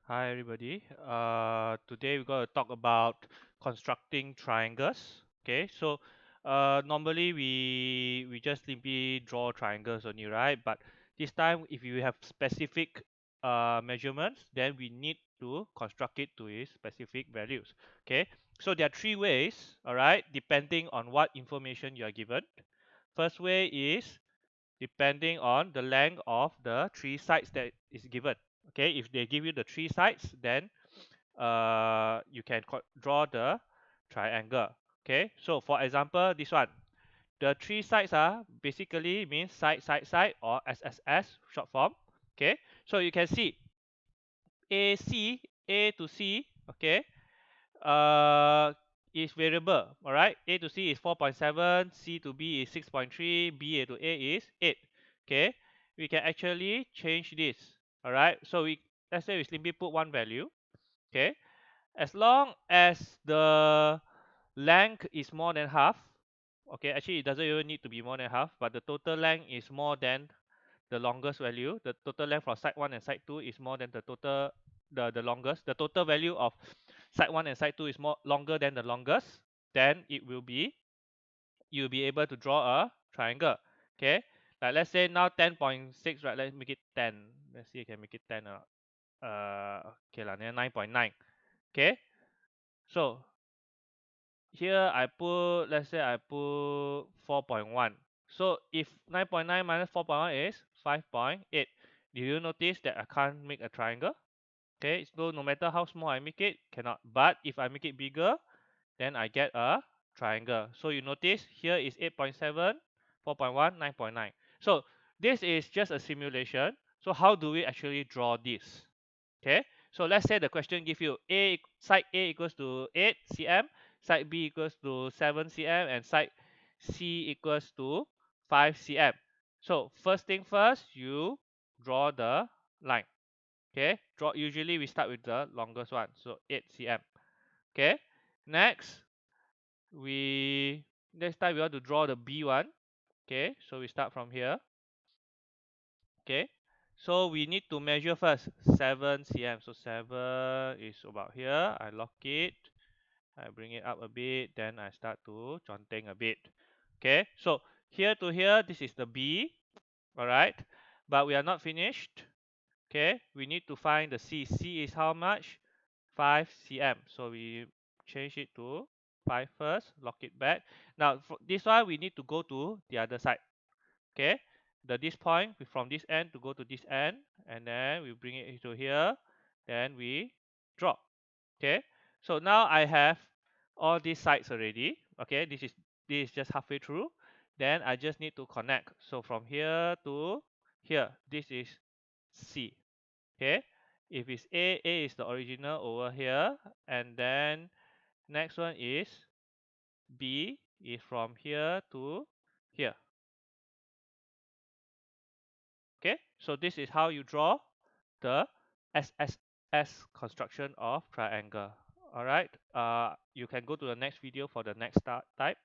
Hi everybody. Today we're going to talk about constructing triangles. Okay, so normally we just simply draw triangles only, right? But this time, if you have specific measurements, then we need to construct it to its specific values. Okay, so there are three ways. All right, depending on what information you are given. First way is depending on the length of the three sides that is given. Okay, if they give you the three sides, then you can draw the triangle. Okay, so for example, this one, the three sides are basically means side, side, side, or SSS short form. Okay, so you can see AC, A to C, okay, uh, is variable. All right, A to C is 4.7, C to B is 6.3, B to A is 8. Okay, we can actually change this. All right, so let's say we simply put one value. Okay, as long as the length is more than half. Okay, actually it doesn't even need to be more than half, but the total length is more than the longest value. The total length for side 1 and side 2 is more than the total the longest. The total value of side 1 and side 2 is more longer than the longest. Then it will be you'll be able to draw a triangle. Okay, like let's say now 10.6, right? Let's make it 10. Let's see if I can make it 10 or not. Okay lah, then 9.9. Okay, so here I put, let's say I put 4.1. So if 9.9 minus 4.1 is 5.8. Do you notice that I can't make a triangle? Okay, so no matter how small I make it, cannot. But if I make it bigger, then I get a triangle. So you notice here is 8.7, 4.1, 9.9. So this is just a simulation. So how do we actually draw this? Okay, so let's say the question give you side A equals to 8 cm, side B equals to 7 cm, and side C equals to 5 cm. So first thing first, you draw the line. Okay, usually we start with the longest one, so 8 cm. Okay, next we next time we want to draw the B one. Okay, so we start from here. Okay, so we need to measure first 7 cm. So 7 is about here. I lock it, I bring it up a bit, then I start to conteng a bit. Okay, so here to here, this is the B. All right, but we are not finished. Okay, we need to find the C. C is how much? 5 cm. So we change it to 5 first, lock it back. Now for this one, we need to go to the other side. Okay, this point from this end to go to this end, and then we bring it to here, then we draw. Okay, so now I have all these sides already. Okay, this is just halfway through. Then I just need to connect. So from here to here, this is C. Okay, if it's A is the original over here, and then next one is B is from here to here. Okay, so this is how you draw the SSS construction of triangle. All right, you can go to the next video for the next type.